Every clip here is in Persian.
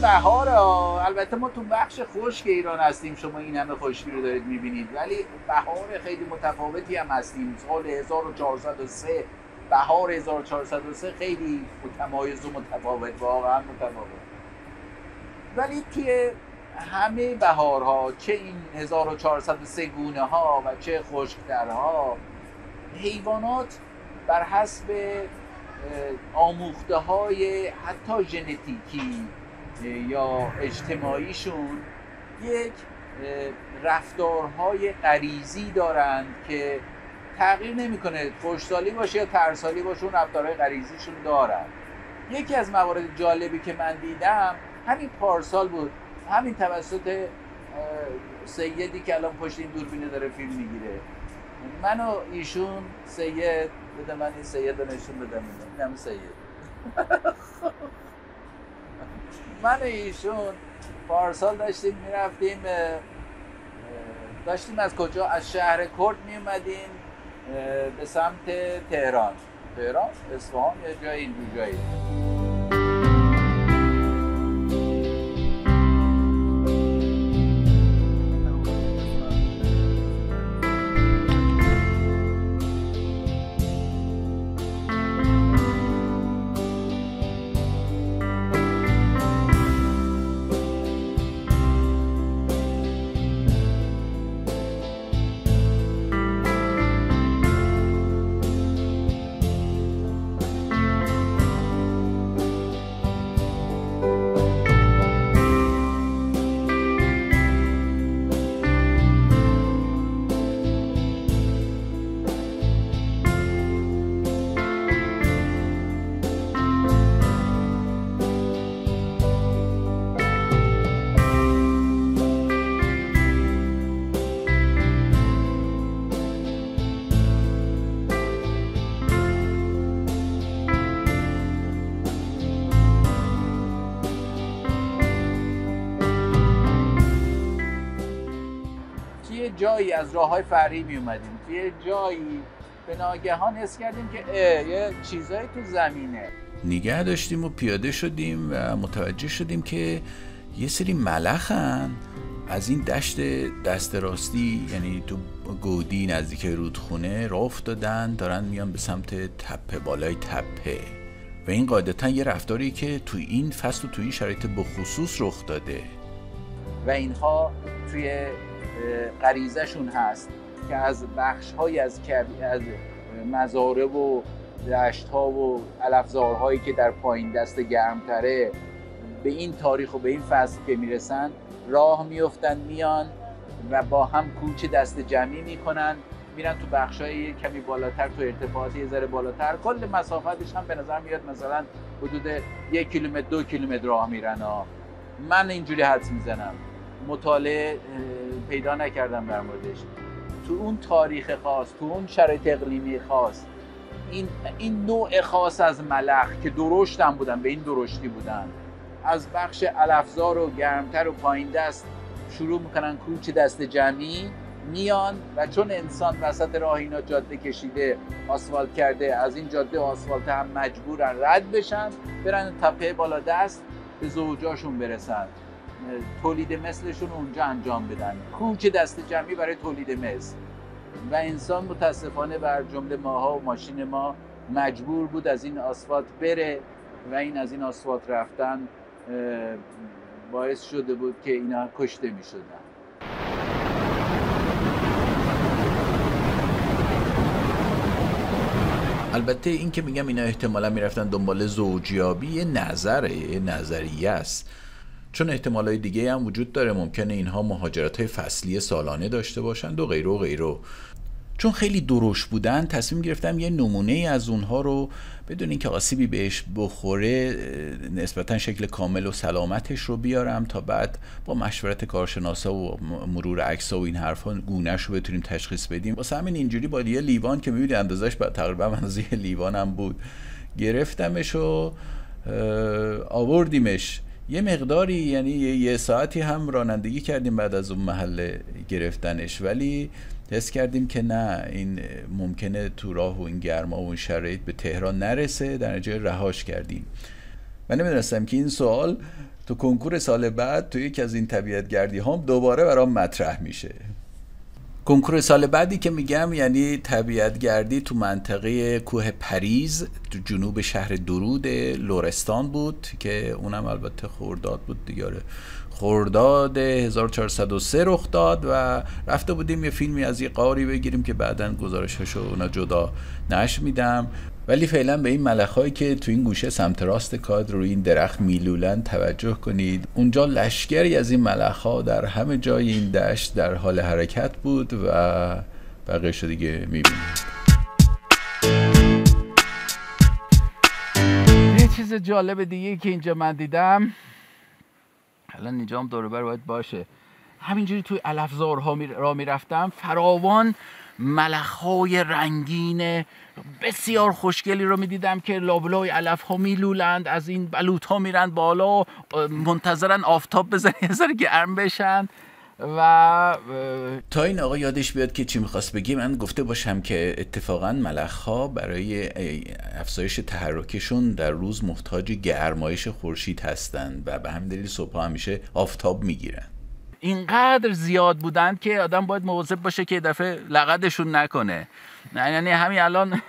بهاره. البته ما تو بخش خشک ایران هستیم، شما این همه خشکی رو دارید میبینید، ولی بهار خیلی متفاوتی هم هستیم. سال 1403 بهار 1403 خیلی متمایز و متفاوت، واقعا متفاوت. ولی توی همه بهارها، چه این 1403 گونه ها و چه خشکترها، حیوانات بر حسب آموخته های حتی ژنتیکی یا اجتماعیشون یک رفتارهای غریزی دارند که تغییر نمیکنه، خشکسالی باشه یا ترسالی باشه، اون رفتارهای غریزیشون دارن. یکی از موارد جالبی که من دیدم همین پارسال بود، همین توسط سیدی که الان پشت این دوربینه داره فیلم میگیره. من و ایشون، سید بده من این سید رو نشون بدم، اینم سید. من و ایشون پارسال داشتیم میرفتیم، داشتیم از کجا؟ از شهر کرد میومدیم به سمت تهران، اصفهان یا جای این دو جایی. جایی از راه‌های فرعی می اومدیم، توی جایی به ناگهان حس کردیم که یه چیزایی تو زمینه. نگه داشتیم و پیاده شدیم و متوجه شدیم که یه سری ملخن از این دست راستی، یعنی تو گودی نزدیک رودخونه راه افتادن، دارن میان به سمت تپه، بالای تپه. و این قاعدتا یه رفتاری که تو این فصل و تو این شرایط بخصوص رخ داده و اینها توی غریزه‌شون هست که از بخش‌های از مزارع و دشت‌ها و علفزارهایی که در پایین دست گرمتره به این تاریخ و به این فصل که میرسن راه میفتن، میان و با هم کوچ دست جمعی میکنن، میرن تو بخش‌های کمی بالاتر، تو ارتفاعات یه ذره بالاتر. کل مسافتش هم به نظر میاد مثلا حدود 1 کیلومتر 2 کیلومتر راه میرن. من اینجوری حدس میزنم، مطالعه پیدا نکردم در موردش. تو اون تاریخ خاص، تو اون شرایط اقلیمی خاص، این نوع خاص از ملخ که درشت هم بودن، به این درشتی بودن، از بخش علفزار و گرمتر و پایین دست شروع میکنن کوچ دست جمعی میان و چون انسان وسط راه اینا جاده کشیده، آسفالت کرده، از این جاده و آسفالت هم مجبورن رد بشن، برن تپه بالا دست به زوجاشون برسن، تولید مثلشون اونجا انجام بدن، کوچ دست جمعی برای تولید مثل. و انسان متاسفانه بر جمله ماها و ماشین ما مجبور بود از این آسفالت بره و این از این آسفالت رفتن باعث شده بود که اینا کشته می شدن. البته این که میگم اینا احتمالا میرفتن دنبال زوجیابی یه نظریه است، چون احتمالای دیگه هم وجود داره. ممکنه اینها مهاجرت‌های فصلی سالانه داشته باشند و غیره و غیره. چون خیلی درشت بودن تصمیم گرفتم یه نمونه از اونها رو بدون اینکه آسیبی بهش بخوره نسبتا شکل کامل و سلامتش رو بیارم تا بعد با مشورت کارشناسا و مرور عکس‌ها و این حرفا گونه‌ش رو بتونیم تشخیص بدیم. واسه همین اینجوری با یه لیوان که می‌بینید اندازش تقریبا اندازه لیوان هم بود گرفتمش و آوردیمش. یه مقداری یعنی یه ساعتی هم رانندگی کردیم بعد از اون محل گرفتنش، ولی حس کردیم که نه، این ممکنه تو راه و این گرما و این شرایط به تهران نرسه، در نتیجه رهاش کردیم. من نمیدونستم که این سوال تو کنکور سال بعد تو یکی از این طبیعتگردی ها دوباره برام مطرح میشه. کنکور سال بعدی که میگم یعنی طبیعتگردی تو منطقه کوه پریز تو جنوب شهر درود لرستان بود که اونم البته خرداد بود دیگه. خرداد 1403 رخ داد و رفته بودیم یه فیلمی از یه غاری بگیریم که بعداً گزارشاشو اونا جدا نشر میدم. ولی فعلا به این ملخایی که تو این گوشه سمت راست کادر روی این درخت میلولن توجه کنید. اونجا لشکری از این ملخها در همه جای این دشت در حال حرکت بود و بقیه‌شو دیگه میبینید. یه چیز جالب دیگه که اینجا من دیدم، الان اینجا هم دور و بر باید باشه، همینجوری توی علفزارها را میرفتم، فراوان ملخهای رنگین بسیار خوشگلی رو میدیدم که لابلای علفها میلولند، از این بلوطها میرن بالا، منتظرن آفتاب بزنه یه ذره گرم بشن. و تا این آقا یادش بیاد که چی میخواست بگی، من گفته باشم که اتفاقا ملخها برای افزایش تحرکشون در روز محتاج گرمایش خورشید هستند و به همین دلیل صبح همیشه آفتاب میگیرن. اینقدر زیاد بودند که آدم باید مواظب باشه که دفعه لقدشون نکنه. یعنی همین الان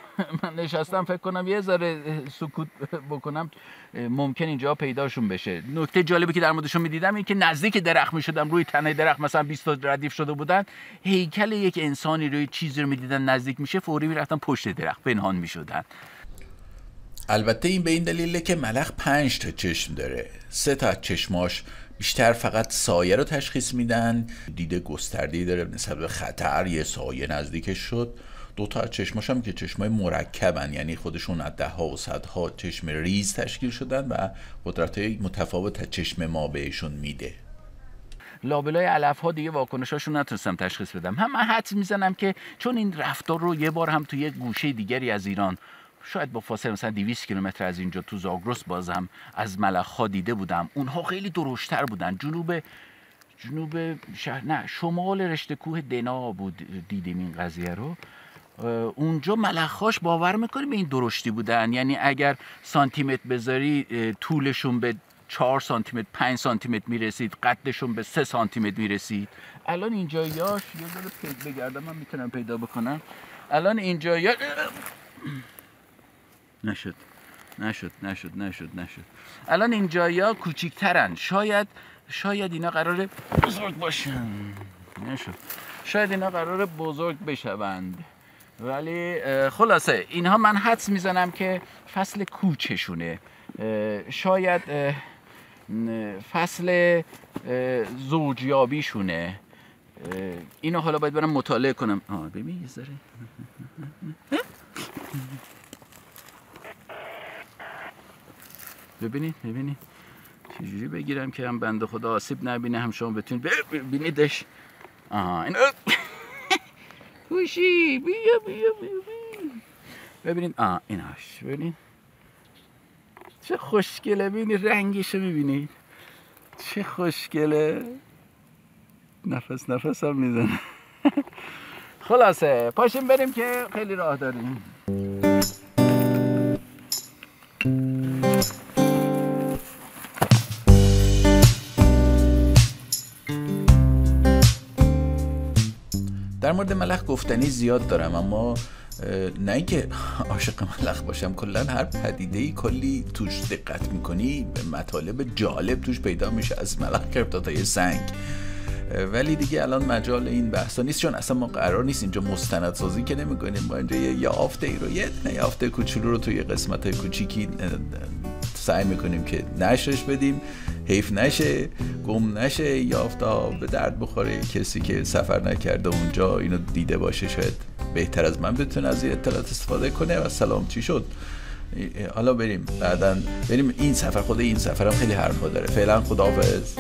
من نشستم فکر کنم یه ذره سکوت بکنم ممکن اینجا پیداشون بشه. نکته جالبی که در موردشون میدیدم این که نزدیک درخت میشدم، روی تنه درخت مثلا 20 تا ردیف شده بودن، هیکل یک انسانی روی چیزی رو میدیدن نزدیک میشه، فوری میرفتن پشت درخت پنهان میشدن. البته این به این دلیله که ملخ 5 تا چشم داره، 3 تا چشماش بیشتر فقط سایه رو تشخیص میدن، دید گسترده‌ای داره نسبت به خطر، یه سایه نزدیکش شد. 2 تا از چشماش هم که چشمای مرکبن، یعنی خودشون از 10 ها و 100 ها چشم ریز تشکیل شدن و قدرت‌های متفاوت از چشم ما بهشون میده. لابلای علف‌ها دیگه واکنشاشون نتونستم تشخیص بدم. هم من حدس میزنم که چون این رفتار رو یه بار هم تو یک گوشه دیگری از ایران، شاید با فاصله مثلا 200 کیلومتر از اینجا تو زاگرس بازم از ملخ‌ها دیده بودم. اونها خیلی درشتر بودن. جنوب شهر، نه شمال رشته کوه دنا بود دیدیم این قضیه رو. اونجا ملخ‌هاش باور میکنی به این درشتی بودن، یعنی اگر سانتیمتر بذاری طولشون به 4 سانتیمتر 5 سانتیمتر میرسید، قدشون به 3 سانتیمتر میرسید. الان اینجا یاش یه ذره بگردم من میتونم پیدا بکنم. الان اینجا یا نشد. الان اینجایا کوچیک‌ترن. شاید اینا قراره بزرگ باشن. نشد. شاید اینا قراره بزرگ بشوند. ولی خلاصه اینها من حدس میزنم که فصل کوچشونه. شاید فصل زوجیابیشونه. اینو حالا باید برم مطالعه کنم. ببین یه ذره ببینید چجوری بگیرم که هم بنده خدا آسیب نبینه هم شما بتونید ببینیدش. این کوشی بیا ببینید. ایناش ببینید چه خوشگله. ببینید رنگشو ببینید چه خوشگله. نفس هم میزنه. خلاصه پاشیم بریم که خیلی راه داریم. در مورد ملخ گفتنی زیاد دارم، اما نه اینکه عاشق ملخ باشم، کلا هر پدیده‌ای کلی توش دقت میکنی به مطالب جالب توش پیدا میشه، از ملخ گرفت تا یه سنگ. ولی دیگه الان مجال این بحثا نیست، چون اصلا ما قرار نیست اینجا مستندسازی که نمی‌کنیم. ما اینجا یه یافته ای رو یه یافته کوچولو رو توی قسمت‌های کوچیکی سعی میکنیم که نشرش بدیم، حیف نشه، گم نشه، یافتا به درد بخوره. کسی که سفر نکرده اونجا اینو دیده باشه شاید بهتر از من بتونه از این اطلاعات استفاده کنه. و سلام چی شد. حالا بریم بعداً بریم این سفر، خود این سفرم خیلی حرفا داره. فعلا خداحافظ.